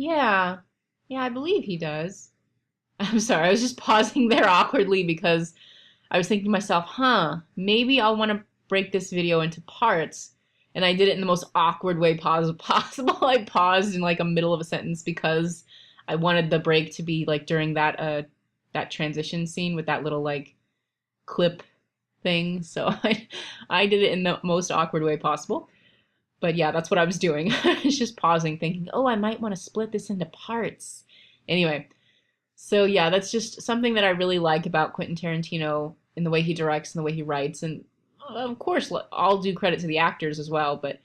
Yeah. Yeah, I believe he does. I'm sorry, I was just pausing there awkwardly because I was thinking to myself, maybe I'll want to break this video into parts. And I did it in the most awkward way possible. I paused in like a middle of a sentence because I wanted the break to be like during that transition scene with that little like clip thing. So I did it in the most awkward way possible. But yeah, that's what I was doing. I was just pausing, thinking, oh, I might want to split this into parts. Anyway, so yeah, that's just something that I really like about Quentin Tarantino in the way he directs and the way he writes. And of course, I'll do credit to the actors as well, but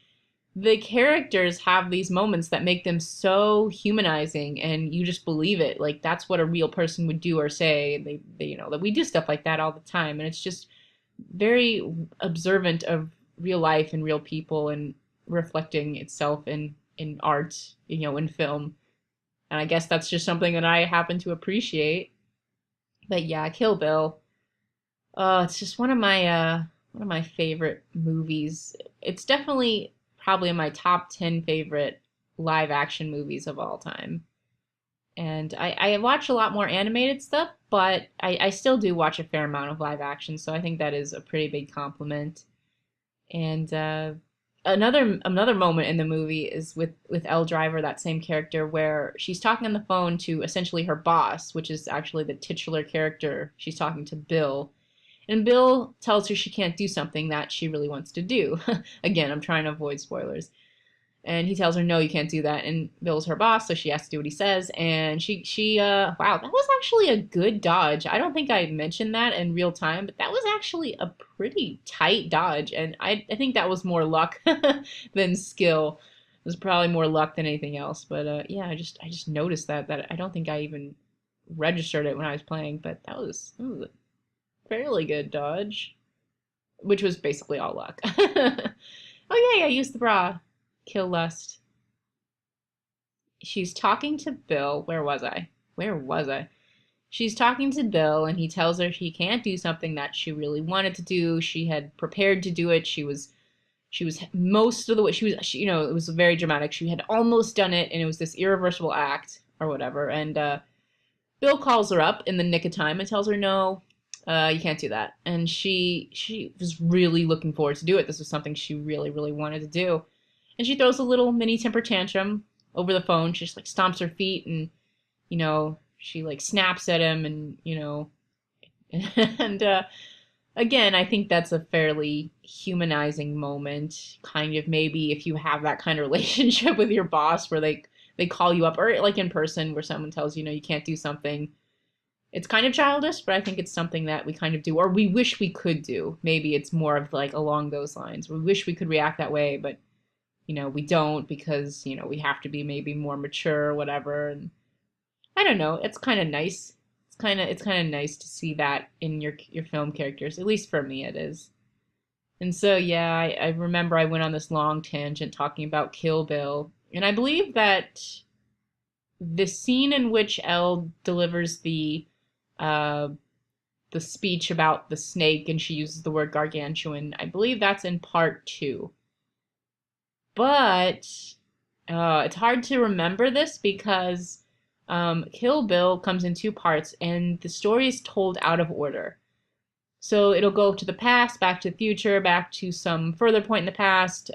the characters have these moments that make them so humanizing and you just believe it. Like that's what a real person would do or say. They that we do stuff like that all the time. And it's just very observant of real life and real people and reflecting itself in art, in film. And I guess that's just something that I happen to appreciate. But yeah, Kill Bill. It's just one of my favorite movies. It's definitely probably in my top 10 favorite live action movies of all time. And I watch a lot more animated stuff, but I still do watch a fair amount of live action, so I think that is a pretty big compliment. And another moment in the movie is with Elle Driver, that same character, where she's talking on the phone to essentially her boss, which is actually the titular character. She's talking to Bill, and Bill tells her she can't do something that she really wants to do. Again, I'm trying to avoid spoilers. And he tells her, no, you can't do that. And Bill's her boss, so she has to do what he says. And wow, that was actually a good dodge. I don't think I mentioned that in real time, but that was actually a pretty tight dodge. And I think that was more luck than skill. It was probably more luck than anything else. But yeah, I just noticed that I don't think I even registered it when I was playing, but that was a fairly good dodge, which was basically all luck. Oh yeah, use the bra. Kill lust. She's talking to Bill. Where was I? Where was I? She's talking to Bill, and he tells her she can't do something that she really wanted to do. She had prepared to do it. She was most of the way. It was very dramatic. She had almost done it, and it was this irreversible act or whatever. And Bill calls her up in the nick of time and tells her, no, you can't do that. And she was really looking forward to do it. This was something she really, really wanted to do. And she throws a little mini temper tantrum over the phone. She just like stomps her feet and, she like snaps at him and, and again, I think that's a fairly humanizing moment. Kind of maybe if you have that kind of relationship with your boss where they call you up or like in person where someone tells you, you can't do something. It's kind of childish, but I think it's something that we kind of do or we wish we could do. Maybe it's more of like along those lines. We wish we could react that way, but we don't because, we have to be maybe more mature or whatever. And I don't know, it's kind of nice. It's kind of nice to see that in your film characters. At least for me it is. And so yeah, I remember I went on this long tangent talking about Kill Bill. And I believe that the scene in which Elle delivers uh the speech about the snake and she uses the word gargantuan, I believe that's in part two. But it's hard to remember this because Kill Bill comes in two parts and the story is told out of order. So it'll go to the past, back to the future, back to some further point in the past,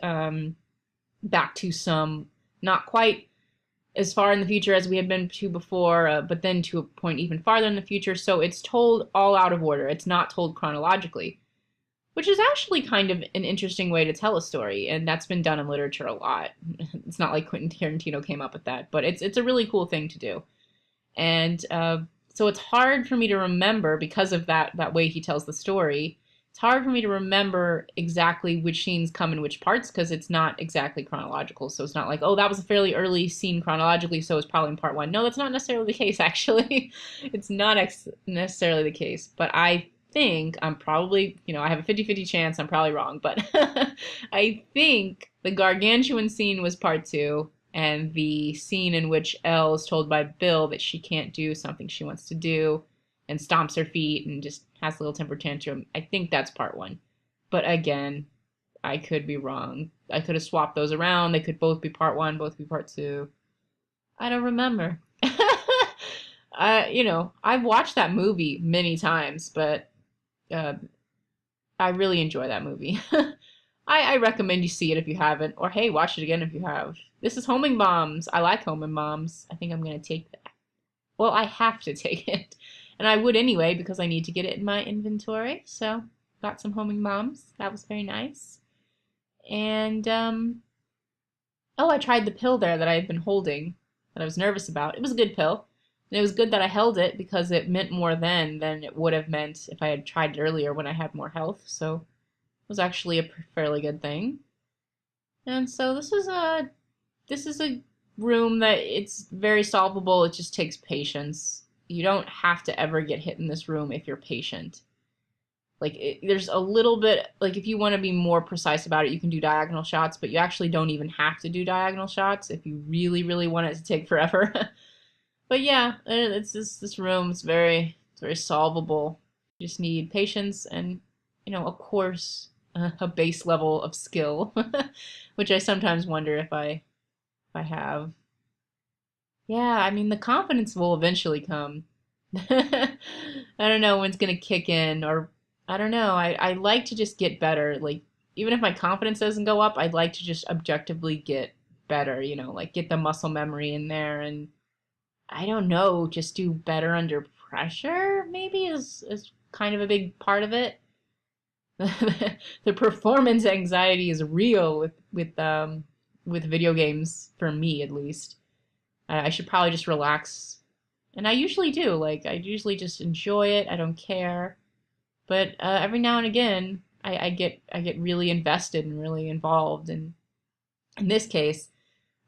back to some not quite as far in the future as we had been to before, but then to a point even farther in the future. So it's told all out of order. It's not told chronologically, which is actually kind of an interesting way to tell a story, and that's been done in literature a lot. It's not like Quentin Tarantino came up with that, but it's a really cool thing to do. And so it's hard for me to remember because of that way he tells the story. It's hard for me to remember exactly which scenes come in which parts because it's not exactly chronological. So it's not like, oh, that was a fairly early scene chronologically, so it's probably in part one. No, that's not necessarily the case, actually. It's not necessarily the case. But I think I'm probably, I have a 50-50 chance I'm probably wrong, but I think the gargantuan scene was part two, and the scene in which Elle is told by Bill that she can't do something she wants to do and stomps her feet and just has a little temper tantrum, I think that's part one. But again, I could be wrong. I could have swapped those around. They could both be part one, both be part two. I don't remember. I've watched that movie many times, but uh, I really enjoy that movie. I recommend you see it if you haven't, or hey, watch it again if you have. This is Homing Bombs. I like Homing Bombs. I think I'm gonna take that. Well, I have to take it, and I would anyway because I need to get it in my inventory. So, got some Homing Bombs. That was very nice. And oh, I tried the pill there that I had been holding that I was nervous about. It was a good pill. And it was good that I held it because it meant more then than it would have meant if I had tried it earlier when I had more health. So it was actually a fairly good thing. And so this is a room that it's very solvable. It just takes patience. You don't have to ever get hit in this room if you're patient. There's a little bit, like if you want to be more precise about it, you can do diagonal shots, but you actually don't even have to do diagonal shots if you really, really want it to take forever. But yeah, it's this room. It's very solvable. You just need patience and, of course, a base level of skill, which I sometimes wonder if I have. Yeah, I mean the confidence will eventually come. I don't know when it's gonna kick in, or I don't know. I like to just get better. Like even if my confidence doesn't go up, I'd like to just objectively get better. Like get the muscle memory in there, and I don't know, just do better under pressure. Maybe is kind of a big part of it. The performance anxiety is real with video games for me at least. I should probably just relax, and I usually do. Like I usually just enjoy it. I don't care. But every now and again, I get really invested and really involved. And in this case,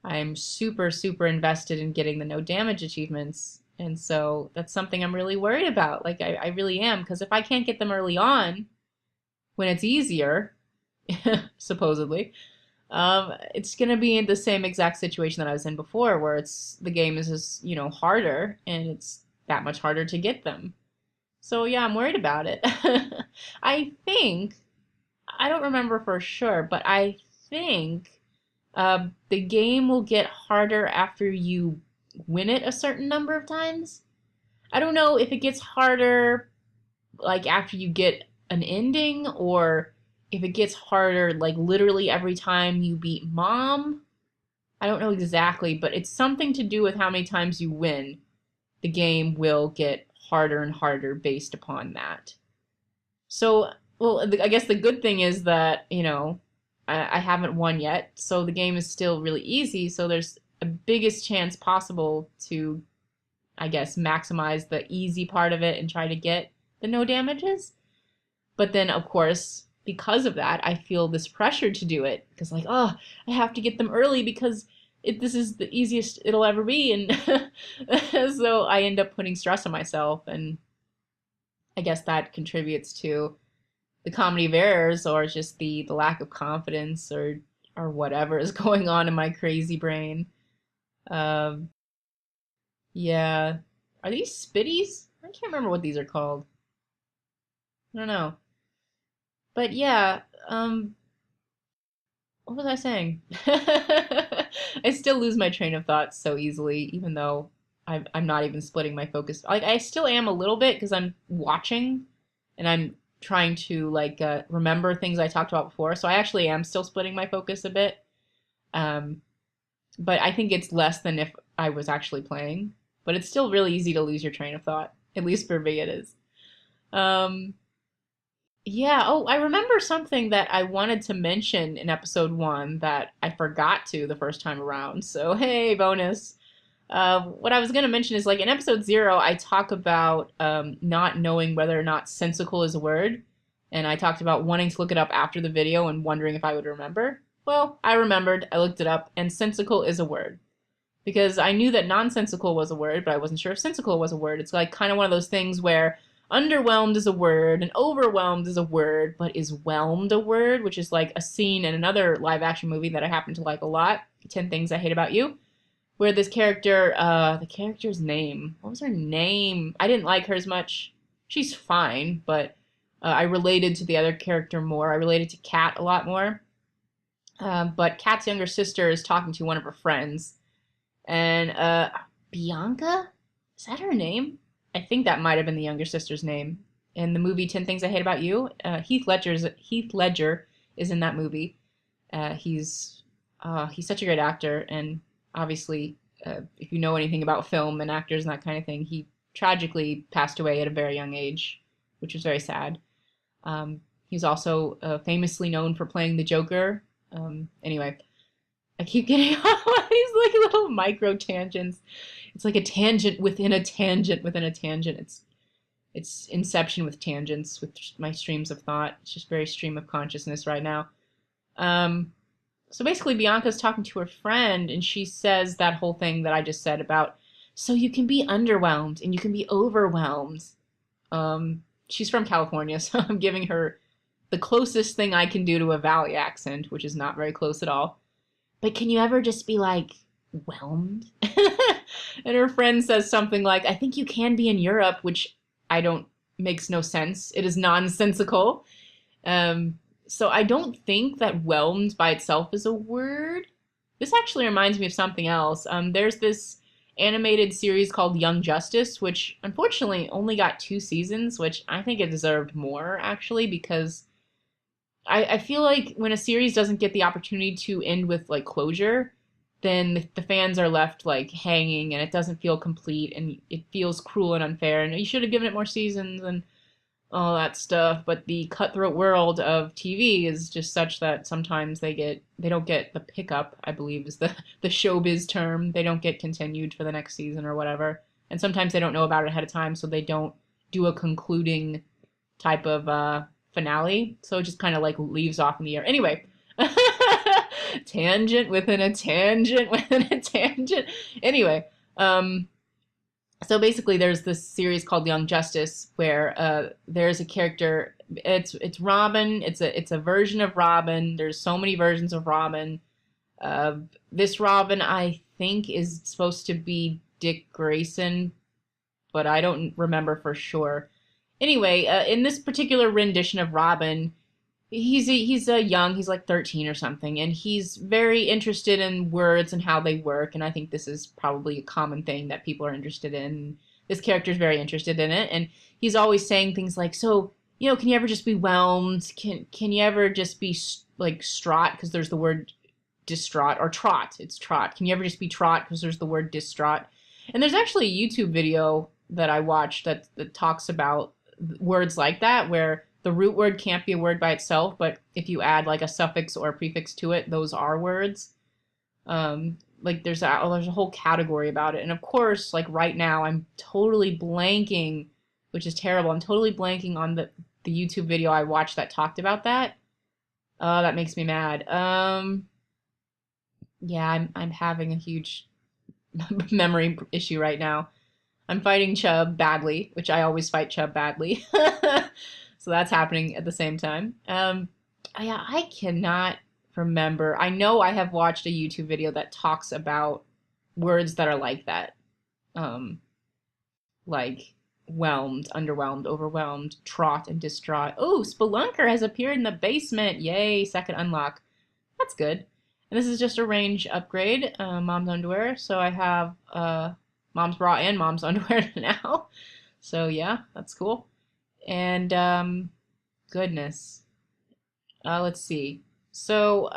I'm super super invested in getting the no damage achievements. And so that's something I'm really worried about. Like I really am, because if I can't get them early on, when it's easier, supposedly, it's gonna be in the same exact situation that I was in before, where the game is just harder, and it's that much harder to get them. So yeah, I'm worried about it. I think I don't remember for sure, but I think the game will get harder after you win it a certain number of times. I don't know if it gets harder like after you get an ending, or if it gets harder like literally every time you beat mom. I don't know exactly, but it's something to do with how many times you win. The game will get harder and harder based upon that. So, well, I guess the good thing is that, I haven't won yet, so the game is still really easy, so there's a biggest chance possible to, I guess, maximize the easy part of it and try to get the no damages. But then, of course, because of that, I feel this pressure to do it, because like, oh, I have to get them early because this is the easiest it'll ever be, and so I end up putting stress on myself, and I guess that contributes to the comedy of errors, or just the lack of confidence, or whatever is going on in my crazy brain. Um, yeah, are these spitties? I can't remember what these are called. I don't know, but yeah. What was I saying? I still lose my train of thought so easily, even though I'm not even splitting my focus. Like I still am a little bit because I'm watching, and I'm trying to like remember things I talked about before. So I actually am still splitting my focus a bit. Um, but I think it's less than if I was actually playing. But it's still really easy to lose your train of thought. At least for me, it is. Um, yeah. Oh, I remember something that I wanted to mention in episode 1 that I forgot to the first time around. So hey, bonus. What I was going to mention is like in episode 0, I talk about not knowing whether or not sensical is a word. And I talked about wanting to look it up after the video and wondering if I would remember. Well, I remembered, I looked it up, and sensical is a word. Because I knew that nonsensical was a word, but I wasn't sure if sensical was a word. It's like kind of one of those things where underwhelmed is a word and overwhelmed is a word, but is whelmed a word, which is like a scene in another live action movie that I happen to like a lot, 10 Things I Hate About You, where this character, the character's name, what was her name? I didn't like her as much. She's fine, but I related to the other character more. I related to Kat a lot more. But Kat's younger sister is talking to one of her friends, And Bianca, is that her name? I think that might have been the younger sister's name. In the movie 10 Things I Hate About You, Heath Ledger is in that movie. He's such a great actor, and obviously, if you know anything about film and actors and that kind of thing, he tragically passed away at a very young age, which was very sad. He's also famously known for playing the Joker. Anyway, I keep getting off these like little micro tangents. It's like a tangent within a tangent within a tangent. It's Inception with tangents with my streams of thought. It's just very stream of consciousness right now. So basically, Bianca's talking to her friend, and she says that whole thing that I just said about, so you can be underwhelmed and you can be overwhelmed. She's from California, so I'm giving her the closest thing I can do to a Valley accent, which is not very close at all. But can you ever just be like, whelmed? And her friend says something like, I think you can be in Europe, which makes no sense. It is nonsensical. So I don't think that whelmed by itself is a word. This actually reminds me of something else. There's this animated series called Young Justice, which unfortunately only got 2 seasons, which I think it deserved more, actually, because I feel like when a series doesn't get the opportunity to end with like closure, then the fans are left like hanging and it doesn't feel complete and it feels cruel and unfair and you should have given it more seasons and all that stuff. But the cutthroat world of TV is just such that sometimes they don't get the pickup, I believe is the showbiz term. They don't get continued for the next season or whatever. And sometimes they don't know about it ahead of time, so they don't do a concluding type of finale. So it just kind of like leaves off in the air. Anyway, tangent within a tangent within a tangent. Anyway, so basically there's this series called Young Justice where there's a character, it's Robin, it's a version of Robin. There's so many versions of Robin. This Robin I think is supposed to be Dick Grayson, but I don't remember for sure. Anyway, in this particular rendition of Robin, he's young, he's like 13 or something, and he's very interested in words and how they work, and I think this is probably a common thing that people are interested in. This character's very interested in it, and he's always saying things like, so, can you ever just be whelmed? Can you ever just be like straught, because there's the word distraught, or trot, it's trot. Can you ever just be trot, because there's the word distraught? And there's actually a YouTube video that I watched that talks about words like that, where the root word can't be a word by itself, but if you add like a suffix or a prefix to it, those are words. Like there's a whole category about it. And of course, like right now, I'm totally blanking, which is terrible. I'm totally blanking on the YouTube video I watched that talked about that. That makes me mad. Yeah, I'm having a huge memory issue right now. I'm fighting Chubb badly, which I always fight Chubb badly. So that's happening at the same time. I cannot remember. I know I have watched a YouTube video that talks about words that are like that. Like whelmed, underwhelmed, overwhelmed, traught, and distraught. Oh, Spelunker has appeared in the basement. Yay, second unlock. That's good. And this is just a range upgrade, mom's underwear. So I have mom's bra and mom's underwear now. So yeah, that's cool. And goodness, let's see. So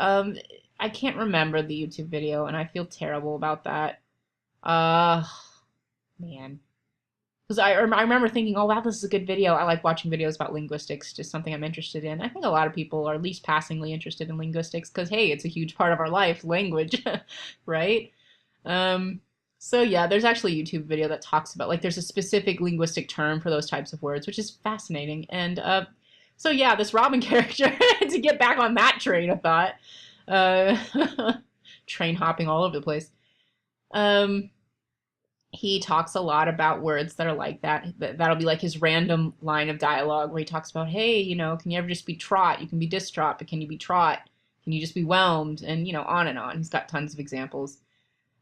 I can't remember the YouTube video, and I feel terrible about that. Man, because I remember thinking, oh wow, this is a good video. I like watching videos about linguistics, just something I'm interested in. I think a lot of people are at least passingly interested in linguistics because hey, it's a huge part of our life, language, right? So yeah, there's actually a YouTube video that talks about, like, there's a specific linguistic term for those types of words, which is fascinating. And so yeah, this Robin character, to get back on that train of thought, train hopping all over the place. He talks a lot about words that are like that. That'll be like his random line of dialogue where he talks about, hey, can you ever just be trot? You can be distraught, but can you be trot? Can you just be whelmed? And on and on. He's got tons of examples.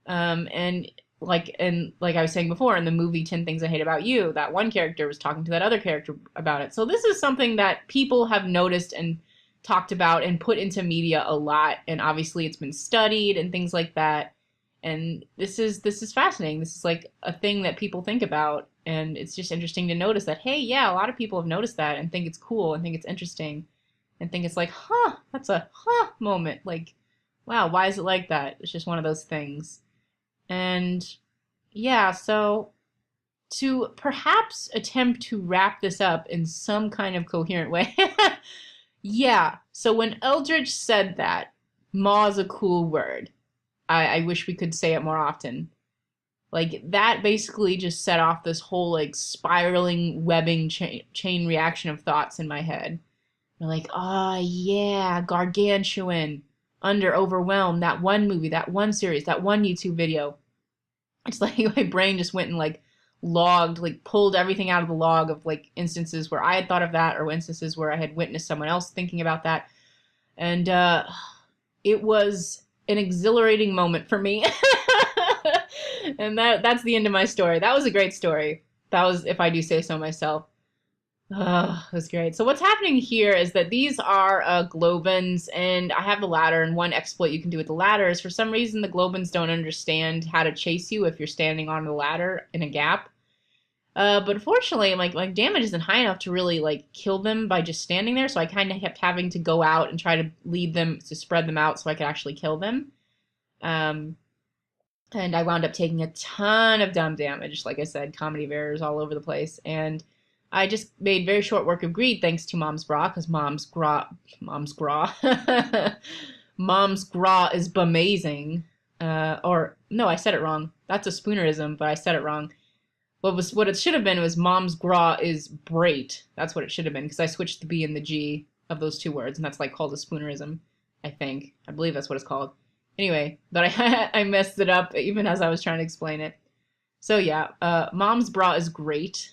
And like I was saying before, in the movie 10 Things I Hate About You, that one character was talking to that other character about it. So this is something that people have noticed and talked about and put into media a lot. And obviously it's been studied and things like that. And this is fascinating. This is like a thing that people think about, and it's just interesting to notice that, hey, yeah, a lot of people have noticed that and think it's cool and think it's interesting and think it's like, huh, that's a huh moment. Like, wow, why is it like that? It's just one of those things. And yeah, so to perhaps attempt to wrap this up in some kind of coherent way. Yeah, so when Eldridge said that, "Ma is a cool word." I wish we could say it more often. Like, that basically just set off this whole, like, spiraling, webbing chain reaction of thoughts in my head. You're like, oh, yeah, gargantuan, under, overwhelmed, that one movie, that one series, that one YouTube video. It's like my brain just went and, like, logged, like, pulled everything out of the log of, like, instances where I had thought of that or instances where I had witnessed someone else thinking about that. And it was an exhilarating moment for me. And that's the end of my story. That was a great story. That was, if I do say so myself. It was great. So what's happening here is that these are Globins, and I have the ladder, and one exploit you can do with the ladder is, for some reason, the Globins don't understand how to chase you if you're standing on the ladder in a gap. But fortunately, my damage isn't high enough to really, like, kill them by just standing there, so I kind of kept having to go out and try to lead them, to spread them out so I could actually kill them. And I wound up taking a ton of dumb damage, like I said, comedy of errors all over the place, and I just made very short work of greed thanks to Mom's Gra, because Mom's Gra is bamazing. Or, no, I said it wrong. That's a Spoonerism, but I said it wrong. What it should have been was Mom's Gra is Brait. That's what it should have been, because I switched the B and the G of those two words, and that's like called a Spoonerism, I think. I believe that's what it's called. Anyway, but I messed it up even as I was trying to explain it. So yeah, Mom's Bra is great.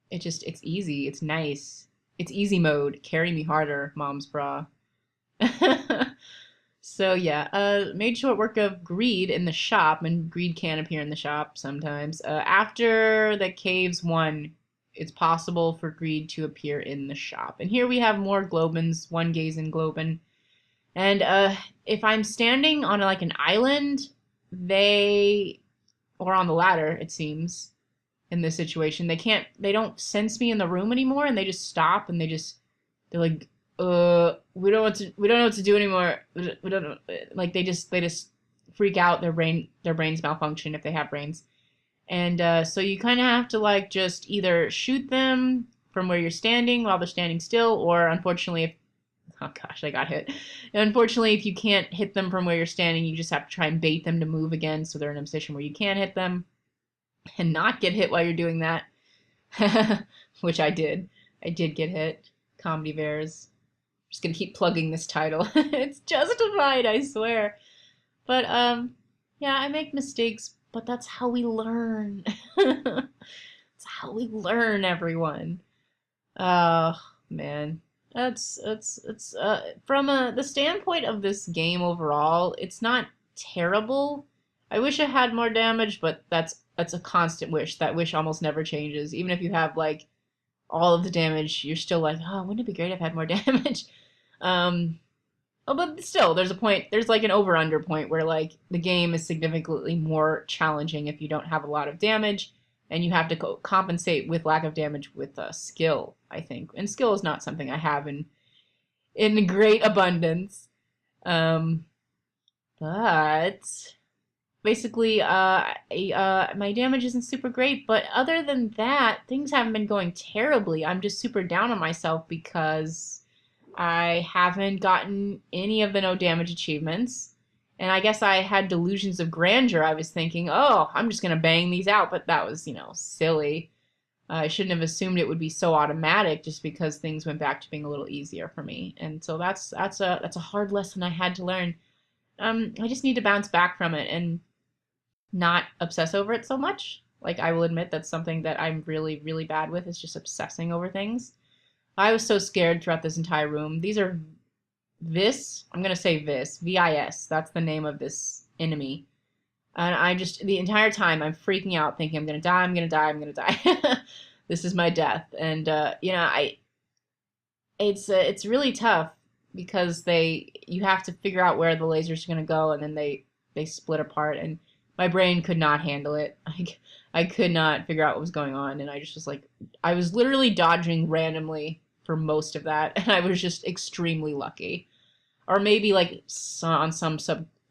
It's easy, it's nice. It's easy mode. Carry me harder, Mom's Bra. So yeah, made short work of greed in the shop, and greed can appear in the shop sometimes. After the caves won, it's possible for greed to appear in the shop. And here we have more Globins, one Gazin Globin. And if I'm standing on like an island, or on the ladder, it seems, in this situation, they don't sense me in the room anymore, and they just stop, and they're like, we don't know what to do anymore. We don't know. Like, they just freak out. Their brains malfunction if they have brains. And so you kind of have to, like, just either shoot them from where you're standing while they're standing still, or unfortunately, oh gosh, I got hit. Unfortunately, if you can't hit them from where you're standing, you just have to try and bait them to move again, so they're in a position where you can hit them and not get hit while you're doing that. Which I did. I did get hit. Comedy Bears. I'm just gonna keep plugging this title. It's justified, I swear. But yeah, I make mistakes, but that's how we learn. It's how we learn, everyone. Oh man, it's from the standpoint of this game overall, it's not terrible. I wish I had more damage, but that's a constant wish. That wish almost never changes. Even if you have like all of the damage, you're still like, oh, wouldn't it be great if I had more damage? But still, there's like an over-under point where like the game is significantly more challenging if you don't have a lot of damage, and you have to compensate with lack of damage with skill, I think. And skill is not something I have in great abundance. But basically, my damage isn't super great, but other than that, things haven't been going terribly. I'm just super down on myself because I haven't gotten any of the no damage achievements. And I guess I had delusions of grandeur. I was thinking, oh, I'm just going to bang these out, but that was, silly. I shouldn't have assumed it would be so automatic just because things went back to being a little easier for me. And so that's a hard lesson I had to learn. I just need to bounce back from it and not obsess over it so much. Like, I will admit that's something that I'm really, really bad with, is just obsessing over things. I was so scared throughout this entire room. These are I'm going to say Vis. That's the name of this enemy. And I just, the entire time, I'm freaking out, thinking I'm going to die, I'm going to die, I'm going to die. This is my death. And, it's really tough because you have to figure out where the lasers are going to go, and then they they split apart, and my brain could not handle it. I could not figure out what was going on, and I just was like, I was literally dodging randomly for most of that, and I was just extremely lucky. Or maybe like on some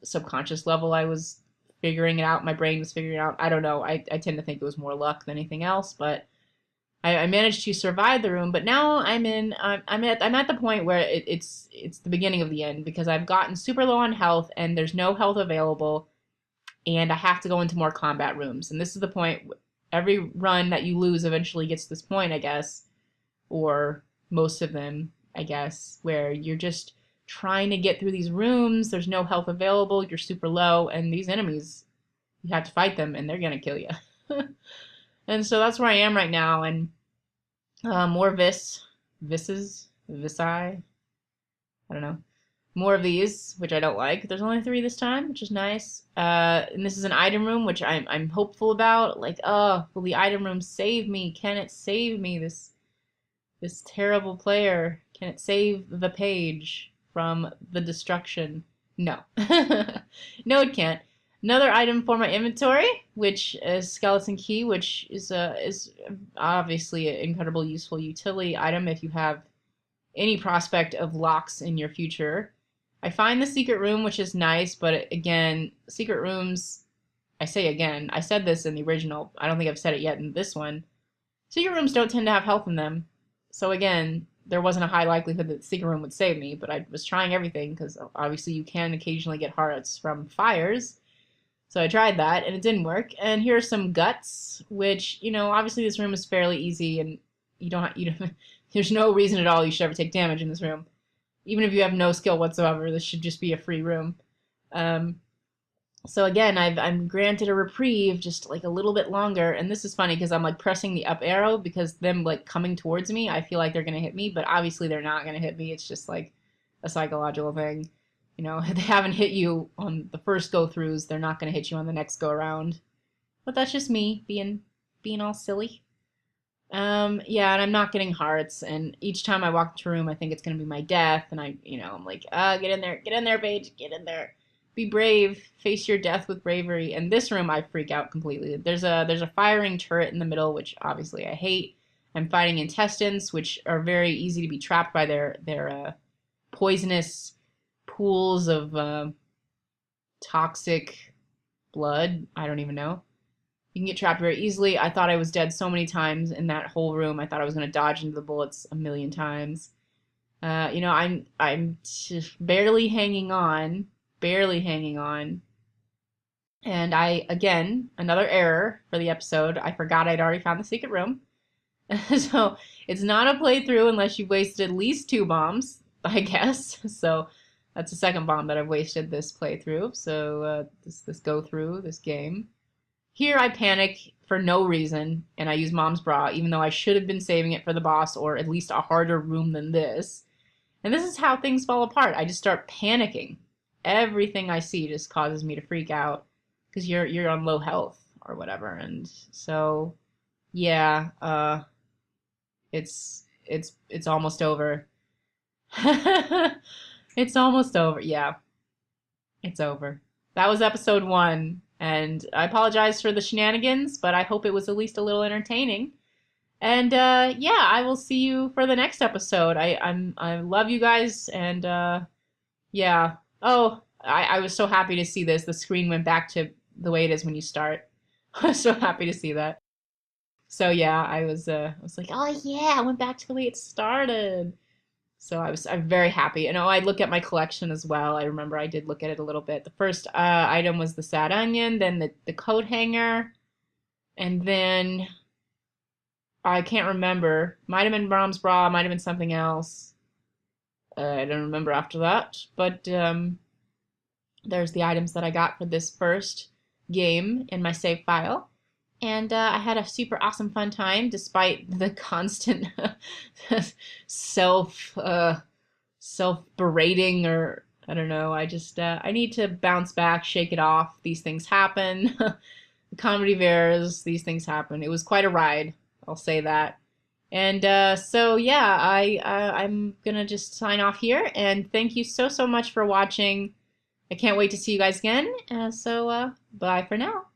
subconscious level I was figuring it out, my brain was figuring it out. I don't know. I tend to think it was more luck than anything else, but I managed to survive the room. But now I'm at the point where it's the beginning of the end, because I've gotten super low on health and there's no health available, and I have to go into more combat rooms. And this is the point. Every run that you lose eventually gets to this point, I guess, or most of them, I guess, where you're just trying to get through these rooms. There's no health available. You're super low, and these enemies, you have to fight them, and they're gonna kill you. And so that's where I am right now, and more Visi, I don't know. More of these, which I don't like. There's only 3 this time, which is nice. And this is an item room, which I'm hopeful about. Like, oh, will the item room save me? Can it save me? This terrible player. Can it save the page from the destruction? No. No, it can't. Another item for my inventory, which is skeleton key, which is obviously an incredible useful utility item if you have any prospect of locks in your future. I find the secret room, which is nice, but again, secret rooms, I say again, I said this in the original, I don't think I've said it yet in this one, secret rooms don't tend to have health in them. So again, there wasn't a high likelihood that the secret room would save me, but I was trying everything, because obviously you can occasionally get hearts from fires. So I tried that, and it didn't work. And here are some guts, which, you know, obviously this room is fairly easy, and there's no reason at all you should ever take damage in this room. Even if you have no skill whatsoever, this should just be a free room. So again, I'm granted a reprieve, just like a little bit longer. And this is funny because I'm like pressing the up arrow, because them like coming towards me, I feel like they're gonna hit me, but obviously they're not gonna hit me. It's just like a psychological thing. You know, if they haven't hit you on the first go-throughs, they're not gonna hit you on the next go-around. But that's just me being all silly. Yeah, and I'm not getting hearts, and each time I walk into a room, I think it's gonna be my death, and I'm like, get in there, Paige, get in there. Be brave, face your death with bravery. And this room, I freak out completely. There's a firing turret in the middle, which obviously I hate. I'm fighting intestines, which are very easy to be trapped by their poisonous pools of toxic blood. I don't even know. You can get trapped very easily. I thought I was dead so many times in that whole room. I thought I was going to dodge into the bullets a million times. You know, I'm just barely hanging on. And again, another error for the episode. I forgot I'd already found the secret room. So it's not a playthrough unless you've wasted at least 2 bombs, I guess. So that's the second bomb that I've wasted this playthrough. So this go through this game. Here I panic for no reason, and I use Mom's Bra, even though I should have been saving it for the boss, or at least a harder room than this. And this is how things fall apart. I just start panicking. Everything I see just causes me to freak out, because you're on low health or whatever. And so, yeah, it's almost over. It's almost over. Yeah, it's over. That was episode 1. And I apologize for the shenanigans, but I hope it was at least a little entertaining. And yeah, I will see you for the next episode. I love you guys, and yeah. Oh, I was so happy to see this. The screen went back to the way it is when you start. I was so happy to see that. So yeah, I was like, oh yeah, I went back to the way it started. So I'm very happy. And oh, I look at my collection as well. I remember I did look at it a little bit. The first item was the sad onion, then the coat hanger, and then I can't remember. Might have been Brahms bra, might have been something else. I don't remember after that. But there's the items that I got for this first game in my save file. And I had a super awesome fun time, despite the constant self-berating, or I don't know. I just I need to bounce back, shake it off. These things happen. Comedy bears, these things happen. It was quite a ride, I'll say that. And so yeah, I'm gonna just sign off here, and thank you so much for watching. I can't wait to see you guys again. So bye for now.